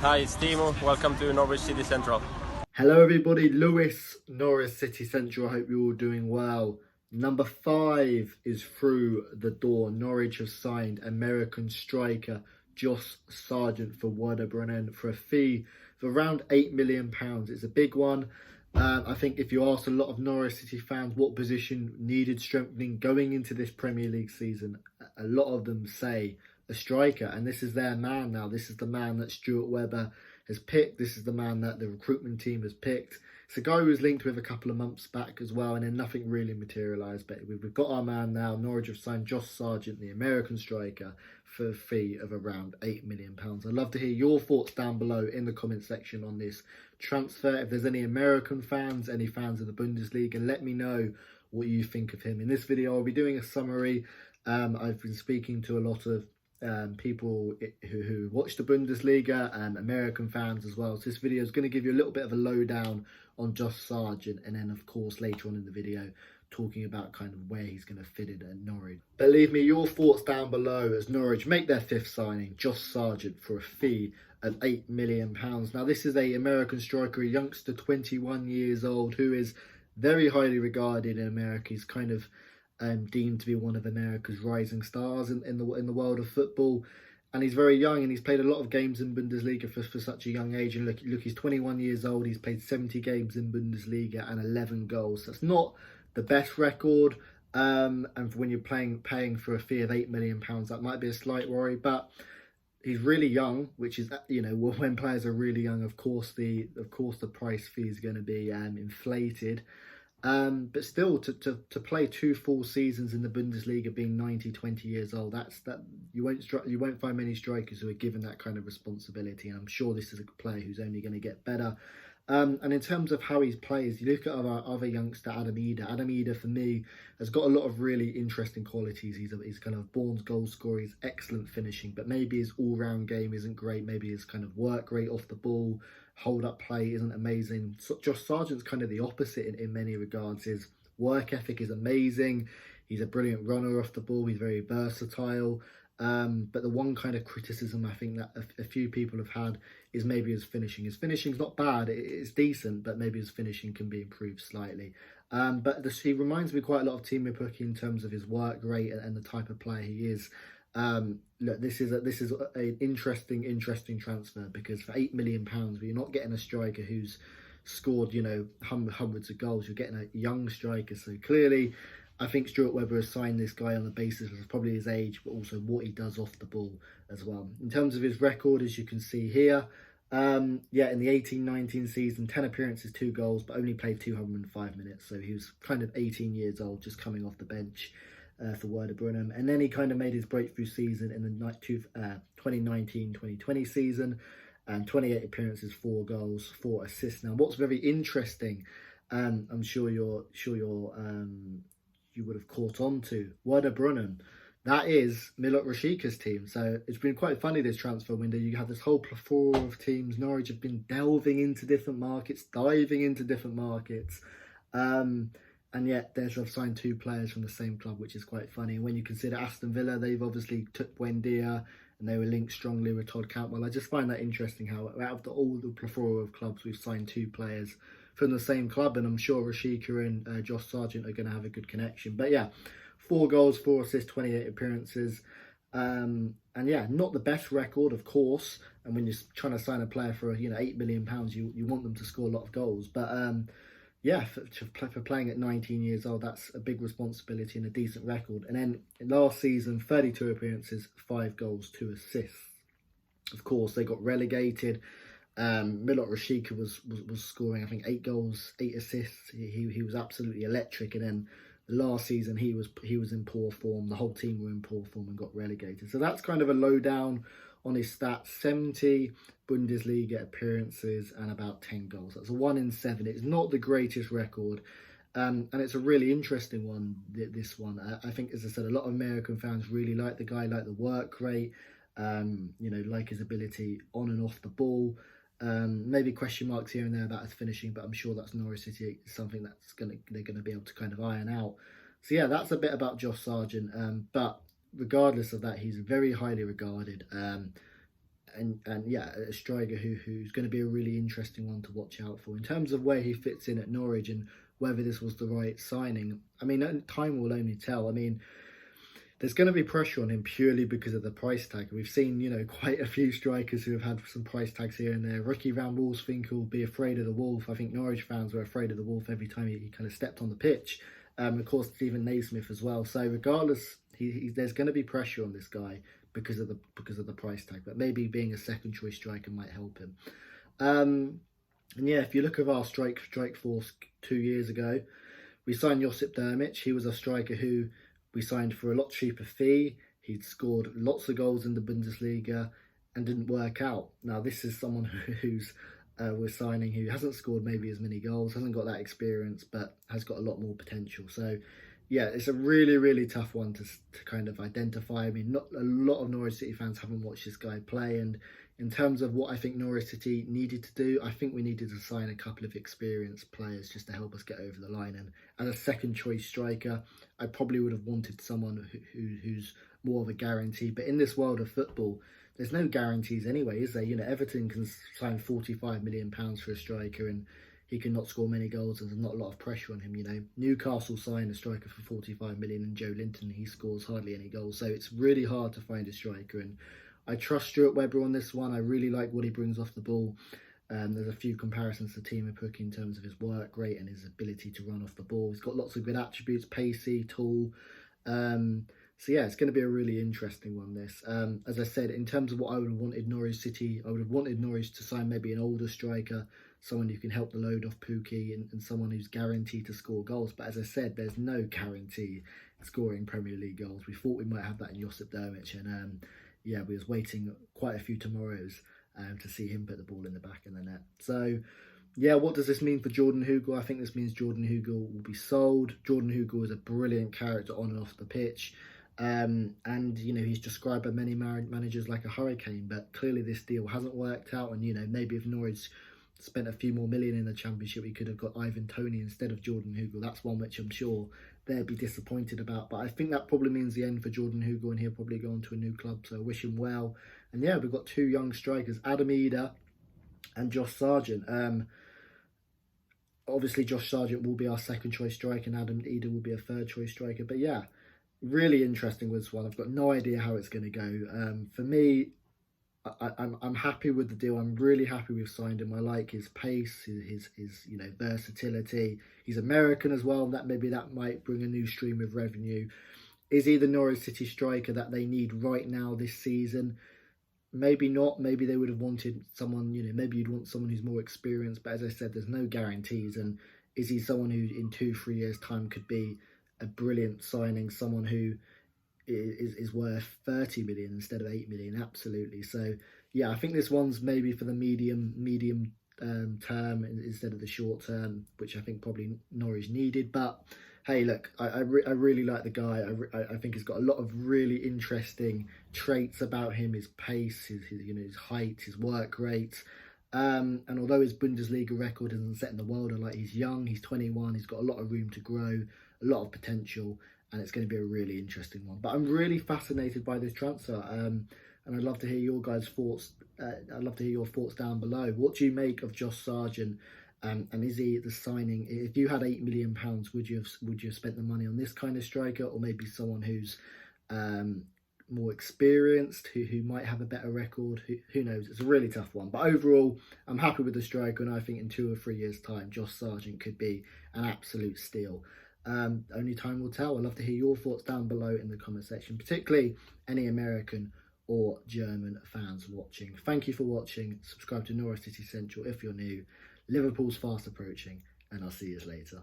Hi, it's Timo. Welcome to Norwich City Central. Hello everybody, Lewis, Norwich City Central. I hope you're all doing well. Number 5 is through the door. Norwich have signed American striker Josh Sargent for Werder Bremen for a fee of around £8 million. It's a big one. I think if you ask a lot of Norwich City fans what position needed strengthening going into this Premier League season, a lot of them say a striker, and this is their man now. This is the man that Stuart Webber has picked. This is the man that the recruitment team has picked. It's a guy who was linked with a couple of months back as well, and then nothing really materialised. But we've got our man now. Norwich have signed Josh Sargent, the American striker, for a fee of around £8 million. I'd love to hear your thoughts down below in the comment section on this transfer. If there's any American fans, any fans of the Bundesliga, let me know what you think of him. In this video, I'll be doing a summary. I've been speaking to a lot of people who watch the Bundesliga and American fans as well. So this video is going to give you a little bit of a lowdown on Josh Sargent, and then of course later on in the video talking about kind of where he's going to fit in at Norwich. But leave me your thoughts down below as Norwich make their 5th signing, Josh Sargent, for a fee of £8 million. Now this is a American striker, a youngster, 21 years old, who is very highly regarded in America. He's kind of deemed to be one of America's rising stars in the world of football, and he's very young, and he's played a lot of games in Bundesliga for such a young age. And look, he's 21 years old. He's played 70 games in Bundesliga and 11 goals. That's not the best record, and when you're paying for a fee of £8 million, that might be a slight worry. But he's really young, which is, you know, when players are really young, of course the price fee is going to be inflated. But still, to play 2 full seasons in the Bundesliga, being 20 years old, you won't find many strikers who are given that kind of responsibility. And I'm sure this is a player who's only going to get better. And in terms of how he plays, you look at our other youngster, Adam Eder. Adam Eder, for me, has got a lot of really interesting qualities. He's kind of born goal scorer. He's excellent finishing, but maybe his all-round game isn't great. Maybe his kind of work rate off the ball, hold-up play isn't amazing. So Josh Sargent's kind of the opposite in many regards. His work ethic is amazing. He's a brilliant runner off the ball. He's very versatile. But the one kind of criticism I think that a few people have had is maybe his finishing. His finishing's not bad, it's decent, but maybe his finishing can be improved slightly. But he reminds me quite a lot of Timo Pukki in terms of his work rate and the type of player he is. Look, this is an interesting transfer, because for £8 million, you're not getting a striker who's scored, you know, hundreds of goals. You're getting a young striker. So clearly, I think Stuart Webber has signed this guy on the basis of probably his age, but also what he does off the ball as well. In terms of his record, as you can see here, in the 18-19 season, 10 appearances, 2 goals, but only played 205 minutes. So he was kind of 18 years old, just coming off the bench for Werder Bremen. And then he kind of made his breakthrough season in the 2019-2020 season, and 28 appearances, 4 goals, 4 assists. Now, what's very interesting, I'm sure you would have caught on to, Werder Bremen, that is Milot Rashica's team. So it's been quite funny this transfer window. You have this whole plethora of teams. Norwich have been delving into different markets, diving into different markets, and yet they've signed 2 players from the same club, which is quite funny. And when you consider Aston Villa, they've obviously took Buendia, and they were linked strongly with Todd Cantwell. I just find that interesting how out of all the plethora of clubs, we've signed 2 players from the same club, and I'm sure Rashica and Josh Sargent are going to have a good connection. But yeah, 4 goals, 4 assists, 28 appearances. And yeah, not the best record, of course. And when you're trying to sign a player for £8 million, you want them to score a lot of goals. But yeah, for playing at 19 years old, that's a big responsibility and a decent record. And then last season, 32 appearances, 5 goals, 2 assists. Of course, they got relegated. Milot Rashica was scoring, I think, 8 goals, 8 assists. He was absolutely electric. And then last season he was in poor form. The whole team were in poor form and got relegated. So that's kind of a lowdown on his stats. 70 Bundesliga appearances and about 10 goals. That's a 1 in 7. It's not the greatest record. And it's a really interesting one, this one. I think, as I said, a lot of American fans really like the guy, like the work rate, like his ability on and off the ball. Maybe question marks here and there about his finishing, but I'm sure that's Norwich City, something they're gonna be able to kind of iron out. So yeah, that's a bit about Josh Sargent. But regardless of that, he's very highly regarded. and yeah, a striker who's going to be a really interesting one to watch out for in terms of where he fits in at Norwich and whether this was the right signing. I mean, time will only tell. I mean, there's going to be pressure on him purely because of the price tag. We've seen, quite a few strikers who have had some price tags here and there. Ricky Van Wolfswinkel will be afraid of the Wolf. I think Norwich fans were afraid of the Wolf every time he kind of stepped on the pitch. Of course, Stephen Naismith as well. So regardless, there's going to be pressure on this guy because of the price tag. But maybe being a second choice striker might help him. And yeah, if you look at our strike force 2 years ago, we signed Josip Drmic. He was a striker who we signed for a lot cheaper fee. He'd scored lots of goals in the Bundesliga and didn't work out. Now, this is someone who's we're signing who hasn't scored maybe as many goals, hasn't got that experience, but has got a lot more potential. So, yeah, it's a really, really tough one to kind of identify. I mean, not a lot of Norwich City fans haven't watched this guy play. And in terms of what I think Norwich City needed to do, I think we needed to sign a couple of experienced players just to help us get over the line. And as a second choice striker, I probably would have wanted someone who's more of a guarantee. But in this world of football, there's no guarantees anyway, is there? Everton can sign £45 million for a striker and he can not score many goals and there's not a lot of pressure on him, Newcastle signed a striker for 45 million and Joe Linton, he scores hardly any goals. So it's really hard to find a striker, and I trust Stuart Webber on this one. I really like what he brings off the ball. There's a few comparisons to Timo Pukki in terms of his work rate and his ability to run off the ball. He's got lots of good attributes, pacey, tall. So yeah, it's going to be a really interesting one, this. As I said, in terms of what I would have wanted Norwich City, I would have wanted Norwich to sign maybe an older striker, someone who can help the load off Pukki and someone who's guaranteed to score goals. But as I said, there's no guarantee scoring Premier League goals. We thought we might have that in Josip Drmic, and yeah, we was waiting quite a few tomorrows to see him put the ball in the back of the net. So yeah, what does this mean for Jordan Hugill? I think this means Jordan Hugill will be sold. Jordan Hugill is a brilliant character on and off the pitch. And, he's described by many managers like a hurricane, but clearly this deal hasn't worked out. And, maybe if Norwich spent a few more million in the Championship, we could have got Ivan Toney instead of Jordan Hugill. That's one which I'm sure they'd be disappointed about. But I think that probably means the end for Jordan Hugill, and he'll probably go on to a new club. So I wish him well. And yeah, we've got two young strikers, Adam Eder and Josh Sargent. Obviously, Josh Sargent will be our second choice striker, and Adam Eder will be a third choice striker. But yeah, really interesting with this one. I've got no idea how it's going to go. For me, I'm happy with the deal. I'm really happy we've signed him. I like his pace, his versatility. He's American as well. That might bring a new stream of revenue. Is he the Norwich City striker that they need right now this season? Maybe not. Maybe they would have wanted someone, maybe you'd want someone who's more experienced. But as I said, there's no guarantees. And is he someone who in 2-3 years' time could be a brilliant signing, someone who is worth 30 million instead of 8 million? Absolutely. So yeah, I think this one's maybe for the medium term instead of the short term, which I think probably Norwich needed. But hey, look, I really like the guy. I think he's got a lot of really interesting traits about him: his pace, his height, his work rate. And although his Bundesliga record isn't set in the world, he's young, he's 21, he's got a lot of room to grow, a lot of potential, and it's going to be a really interesting one. But I'm really fascinated by this transfer, and I'd love to hear your guys' thoughts. I'd love to hear your thoughts down below. What do you make of Josh Sargent? And is he the signing? If you had £8 million, would you have spent the money on this kind of striker, or maybe someone who's more experienced, who might have a better record? Who knows? It's a really tough one. But overall, I'm happy with the striker, and I think in 2 or 3 years' time, Josh Sargent could be an absolute steal. Only time will tell. I'd love to hear your thoughts down below in the comment section, particularly any American or German fans watching. Thank you for watching. Subscribe to Norwich City Central if you're new. Liverpool's fast approaching, and I'll see you later.